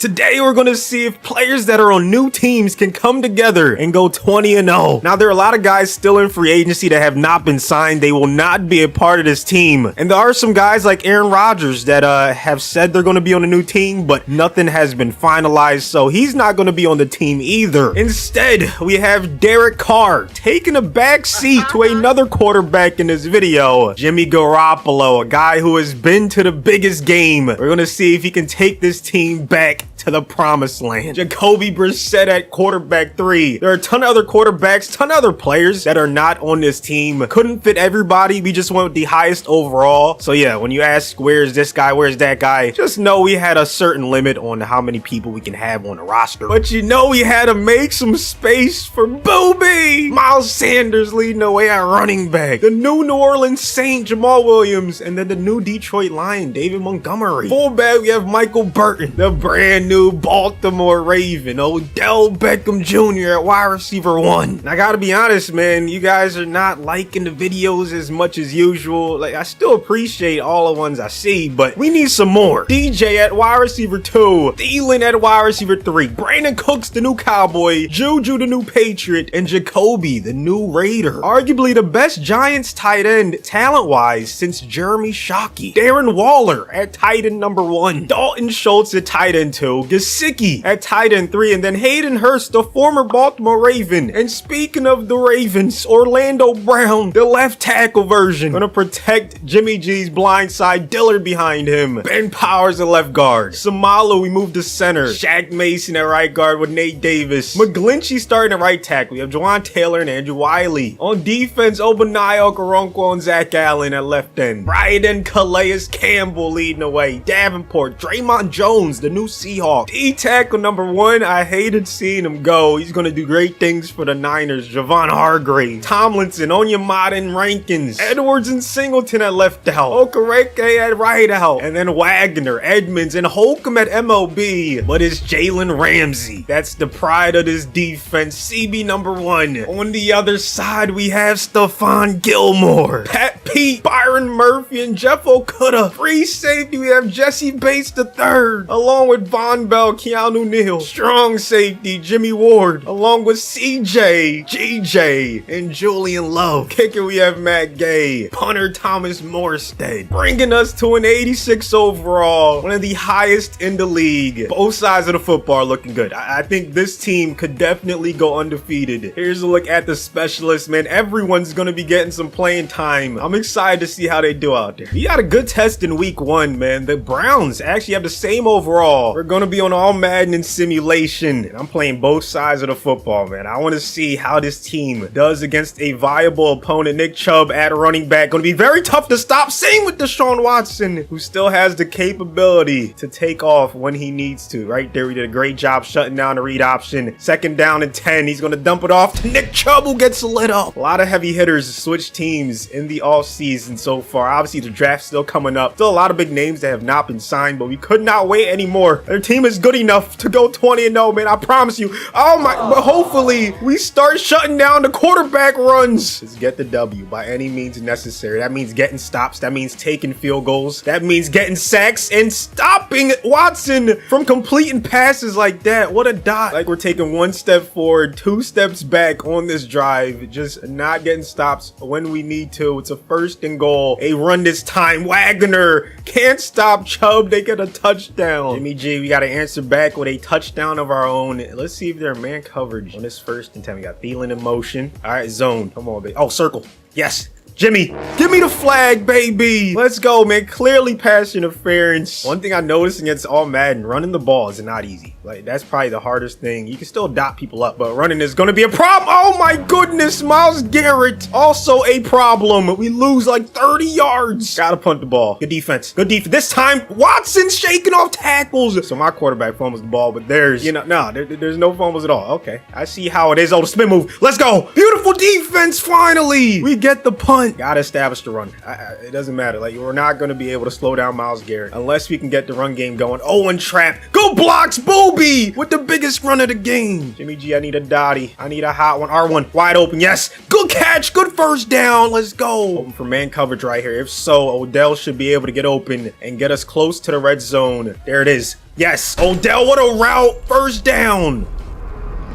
Today we're going to see if players that are on new teams can come together and go 20-0. Now there are a lot of guys still in free agency that have not been signed. They will not be a part of this team. And there are some guys like Aaron Rodgers that have said they're going to be on a new team, but nothing has been finalized, so he's not going to be on the team either. Instead, we have Derek Carr taking a back seat to another quarterback in this video, Jimmy Garoppolo, a guy who has been to the biggest game. We're going to see if he can take this team back to the promised land. Jacoby Brissett at quarterback 3. There are a ton of other quarterbacks, ton of other players that are not on this team. Couldn't fit everybody. We just went with the highest overall. So yeah, when you ask where's this guy, where's that guy, just know we had a certain limit on how many people we can have on the roster. But you know we had to make some space for Booby. Miles Sanders leading the way at running back. The new New Orleans Saint, Jamal Williams, and then the new Detroit Lion, David Montgomery. Fullback, we have Michael Burton, the brand new Baltimore Raven, Odell Beckham Jr. at wide receiver 1. And I gotta be honest, man, you guys are not liking the videos as much as usual. Like, I still appreciate all the ones I see, but we need some more. DJ at wide receiver 2, Thielen at wide receiver 3, Brandon Cooks, the new Cowboy, Juju, the new Patriot, and Jacoby, the new Raider. Arguably the best Giants tight end talent-wise since Jeremy Shockey. Darren Waller at tight end number 1, Dalton Schultz at tight end 2, Gesicki at tight end 3, and then Hayden Hurst, the former Baltimore Raven. And speaking of the Ravens, Orlando Brown, the left tackle version, gonna protect Jimmy G's blind side, Dillard behind him, Ben Powers at left guard, Samalu we moved to center, Shaq Mason at right guard with Nate Davis, McGlinchey starting at right tackle. We have Juwan Taylor and Andrew Wiley. On defense, Obaniah Okoronkwo and Zach Allen at left end, Bryden Calais Campbell leading the way, Davenport, Draymond Jones, the new Seahawks. D-tackle number 1, I hated seeing him go. He's going to do great things for the Niners. Javon Hargrave, Tomlinson, Onyemata and Rankins, Edwards and Singleton at left out, Okereke at right out, and then Wagner, Edmonds, and Holcomb at MLB. But it's Jalen Ramsey. That's the pride of this defense. CB number 1. On the other side, we have Stephon Gilmore, Pat Pete, Byron Murphy, and Jeff Okudah. Free safety, we have Jesse Bates III, along with Von Bell, Keanu Neal. Strong safety, Jimmy Ward, along with CJ, GJ, and Julian Love. Kicker, we have Matt Gay. Punter, Thomas Morstead. Bringing us to an 86 overall, one of the highest in the league. Both sides of the football are looking good. I think this team could definitely go undefeated. Here's a look at the specialists, man. Everyone's going to be getting some playing time. I'm excited to see how they do out there. We got a good test in week 1, man. The Browns actually have the same overall. We're going to be on all Madden and simulation. I'm playing both sides of the football, man. I want to see how this team does against a viable opponent. Nick Chubb at running back. Going to be very tough to stop. Same with Deshaun Watson, who still has the capability to take off when he needs to. Right there, we did a great job shutting down the read option. Second down and 10. He's going to dump it off to Nick Chubb, who gets lit up. A lot of heavy hitters switch teams in the offseason so far. Obviously, the draft's still coming up. Still a lot of big names that have not been signed, but we could not wait anymore. Their team is good enough to go 20-0, man. I promise you. Oh my, but hopefully we start shutting down the quarterback runs. Let's get the W by any means necessary. That means getting stops. That means taking field goals. That means getting sacks and stopping Watson from completing passes like that. What a dot. Like we're taking 1 step forward, 2 steps back on this drive. Just not getting stops when we need to. It's a 1st and goal. A run this time. Wagner can't stop Chubb. They get a touchdown. Jimmy G, we got to answer back with a touchdown of our own. Let's see if they're man coverage on this 1st and 10. We got Thielen in motion. All right, zone. Come on, baby. Oh, circle. Yes. Jimmy, give me the flag, baby. Let's go, man. Clearly pass interference. One thing I noticed against all Madden, running the ball is not easy. Like, that's probably the hardest thing. You can still dot people up, but running is going to be a problem. Oh my goodness, Myles Garrett, also a problem. We lose like 30 yards. Gotta punt the ball. Good defense. Good defense. This time, Watson's shaking off tackles. So my quarterback fumbles the ball, but there's, there's no fumbles at all. Okay, I see how it is. Oh, the spin move. Let's go. Beautiful defense, finally. We get the punt. Gotta establish the run. It doesn't matter. Like, we're not going to be able to slow down Myles Garrett unless we can get the run game going. Oh, and trap. Go blocks, Booby, with the biggest run of the game. Jimmy G, I need a dotty. I need a hot one. R1, wide open. Yes. Good catch. Good first down. Let's go. Open for man coverage right here. If so, Odell should be able to get open and get us close to the red zone. There it is. Yes, Odell, what a route. First down.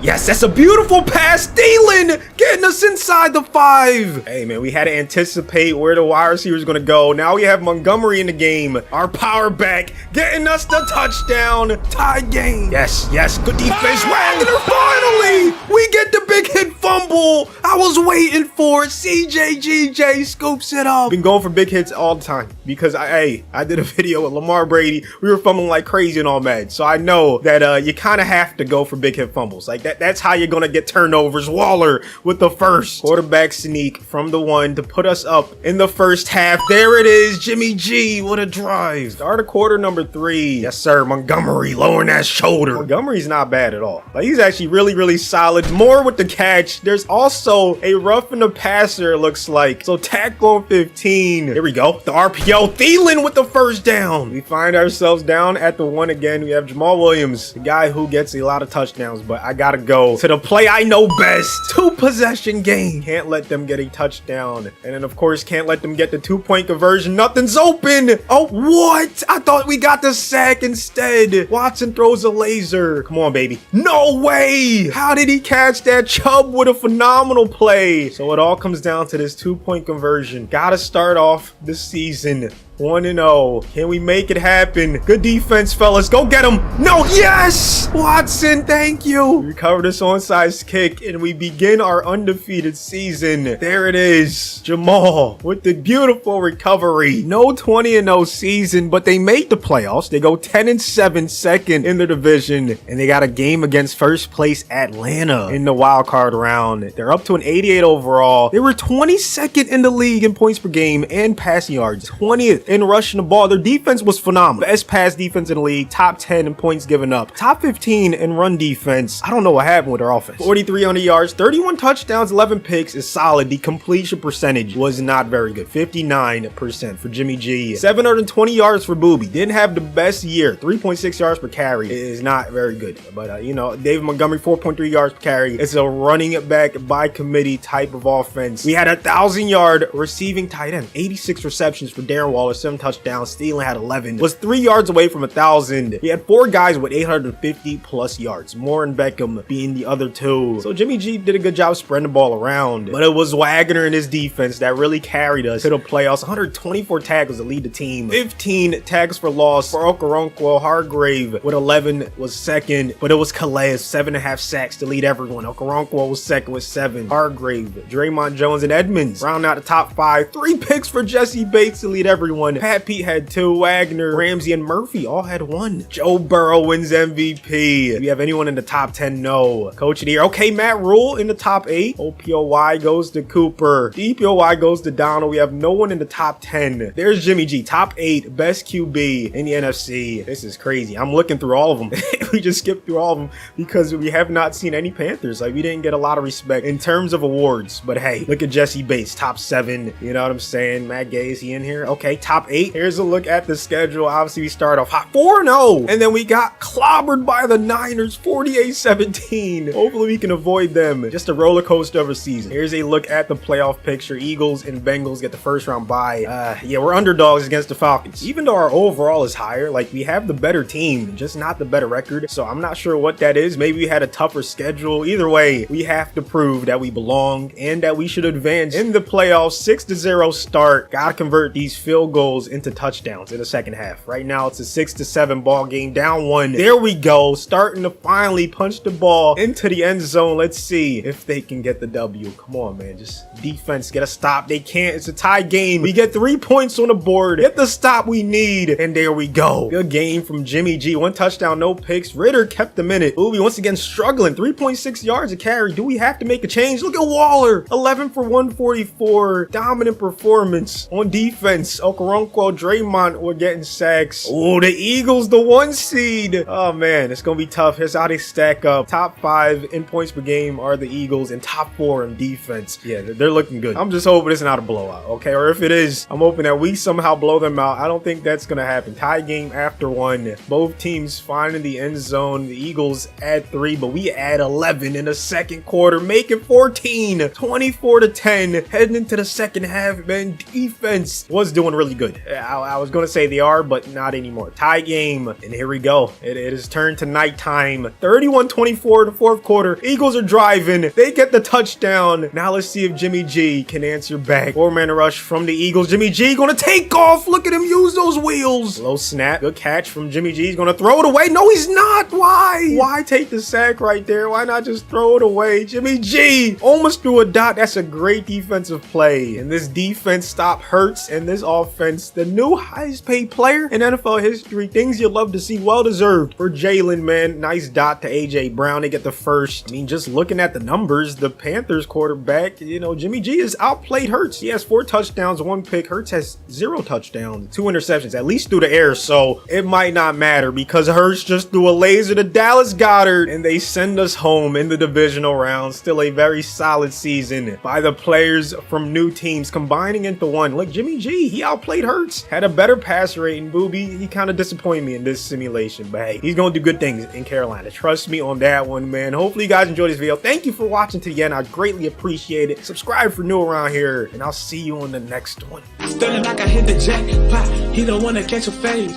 Yes, that's a beautiful pass. Thielen getting us inside the 5. Hey, man, we had to anticipate where the wide receiver is going to go. Now we have Montgomery in the game. Our power back getting us the touchdown. Tied game. Yes, yes, good defense. Wagner, finally! We get the big hit fumble. I was waiting for it. CJGJ scoops it up. Been going for big hits all the time because I did a video with Lamar Brady. We were fumbling like crazy and all mad. So I know that you kind of have to go for big hit fumbles. Like that's how you're going to get turnovers. Waller with the first quarterback sneak from the 1 to put us up in the first half. There it is. Jimmy G, what a drive. Start of quarter number 3. Yes, sir. Montgomery lowering that shoulder. Montgomery's not bad at all. Like, he's actually really, really solid. More with the catch. There's also a roughing the passer, it looks like. So tackle on 15. Here we go. The RPO. Thielen with the first down. We find ourselves down at the 1 again. We have Jamal Williams, the guy who gets a lot of touchdowns, but I gotta go to the play I know best. 2-possession game. Can't let them get a touchdown. And then, of course, can't let them get the 2-point conversion. Nothing's open. Oh, what? I thought we got the sack instead. Watson throws a laser. Come on, baby. No way. How did he catch that? Chubb with a phenomenal play. So it all comes down to this 2-point conversion. Gotta start off the season 1-0. Can we make it happen? Good defense, fellas. Go get him. No, yes! Watson, thank you. We recover this onside kick, and we begin our undefeated season. There it is. Jamal with the beautiful recovery. No 20-0 season, but they made the playoffs. They go 10-7 second in the division, and they got a game against first place Atlanta in the wild card round. They're up to an 88 overall. They were 22nd in the league in points per game and passing yards. 20th in rushing the ball. Their defense was phenomenal. Best pass defense in the league. Top 10 in points given up. Top 15 in run defense. I don't know what happened with their offense. 4,300 yards, 31 touchdowns, 11 picks is solid. The completion percentage was not very good. 59% for Jimmy G. 720 yards for Booby. Didn't have the best year. 3.6 yards per carry is not very good. But, you know, David Montgomery, 4.3 yards per carry. It's a running it back by committee type of offense. We had a 1,000-yard receiving tight end. 86 receptions for Darren Waller. 7 touchdowns. Thielen had 11. Was 3 yards away from 1,000. We had 4 guys with 850 plus yards. Moore and Beckham being the other 2. So Jimmy G did a good job spreading the ball around. But it was Wagner and his defense that really carried us to the playoffs. 124 tackles to lead the team. 15 tackles for loss for Okoronkwo. Hargrave with 11 was second. But it was Calais, 7.5 sacks to lead everyone. Okoronkwo was second with 7. Hargrave, Draymond Jones, and Edmonds round out the top 5. 3 picks for Jesse Bates to lead everyone. Pat Pete had 2. Wagner, Ramsey, and Murphy all had 1. Joe Burrow wins MVP. Do we have anyone in the top 10? No. Coach of the year. Okay, Matt Rule in the top 8. OPOY goes to Cooper. DPOY goes to Donald. We have no one in the top 10. There's Jimmy G. Top 8. Best QB in the NFC. This is crazy. I'm looking through all of them. We just skipped through all of them because we have not seen any Panthers. Like, we didn't get a lot of respect in terms of awards. But hey, look at Jesse Bates. Top 7. You know what I'm saying? Matt Gay, is he in here? Okay, top 8. Here's a look at the schedule. Obviously, we start off hot 4-0, and then we got clobbered by the Niners 48-17. Hopefully, we can avoid them. Just a roller coaster of a season. Here's a look at the playoff picture. Eagles and Bengals get the first round bye. Yeah, we're underdogs against the Falcons. Even though our overall is higher, like, we have the better team, just not the better record. So I'm not sure what that is. Maybe we had a tougher schedule. Either way, we have to prove that we belong and that we should advance in the playoffs. 6-0 start. Gotta convert these field goals into touchdowns in the second half. Right now, it's a 6-7 ball game. Down 1. There we go. Starting to finally punch the ball into the end zone. Let's see if they can get the W. Come on, man. Just defense, get a stop. They can't. It's a tie game. We get 3 points on the board. Get the stop we need. And there we go. Good game from Jimmy G. 1 touchdown, no picks. Ritter kept them in it. Booby once again struggling. 3.6 yards a carry. Do we have to make a change? Look at Waller. 11 for 144. Dominant performance on defense. Okoronkwo, Draymond were getting sacks. Oh, the Eagles, the 1 seed. Oh, man. It's going to be tough. Here's how they stack up. Top 5 in points per game are the Eagles, and top 4 in defense. Yeah, they're looking good. I'm just hoping it's not a blowout, okay? Or if it is, I'm hoping that we somehow blow them out. I don't think that's going to happen. Tie game after 1. Both teams finding the end zone. The Eagles add 3, but we add 11 in the second quarter, make it 14. 24-10. Heading into the second half, man. Defense was doing really good. I was gonna say they are, but not anymore. Tie game, and here we go. It is turned to nighttime. 31-24 in the fourth quarter. Eagles are driving. They get the touchdown. Now let's see if Jimmy G can answer back. 4-man rush from the Eagles. Jimmy G gonna take off. Look at him use those wheels. Low snap. Good catch from Jimmy G. He's gonna throw it away. No, he's not. Why? Why take the sack right there? Why not just throw it away? Jimmy G almost threw a dot. That's a great defensive play. And this defense stop Hurts, and this offense, the new highest paid player in NFL history. Things you love to see. Well deserved for Jalen, man. Nice dot to AJ Brown. They get the first. I mean, just looking at the numbers, the Panthers quarterback, you know, Jimmy G has outplayed Hurts. He has 4 touchdowns, 1 pick. Hurts has 0 touchdowns, 2 interceptions, at least through the air. So it might not matter because Hurts just threw a laser to Dallas Goedert, and they send us home in the divisional round. Still a very solid season by the players from new teams combining into one. Look, Jimmy G, he outplayed Hurts, had a better pass rating. Booby, he kind of disappointed me in this simulation, but hey, he's gonna do good things in Carolina. Trust me on that one, man. Hopefully you guys enjoyed this video. Thank you for watching to the end. I greatly appreciate it. Subscribe for new around here, and I'll see you on the next one. Stunning like I hit the jackpot. He don't wanna catch a fade.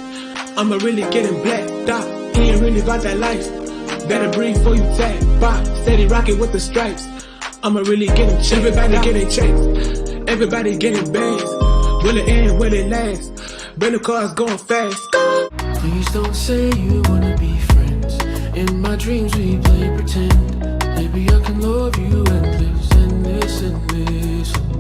I'ma really get him blacked out. He ain't really about that life. Better breathe before you tap. Bop, steady rocking with the stripes. I'ma really get him checked. Everybody getting checked. Everybody getting bags. Will it end? Will it last? Brand new cars going fast. Please don't say you wanna be friends. In my dreams we play pretend. Maybe I can love you endless and this and this.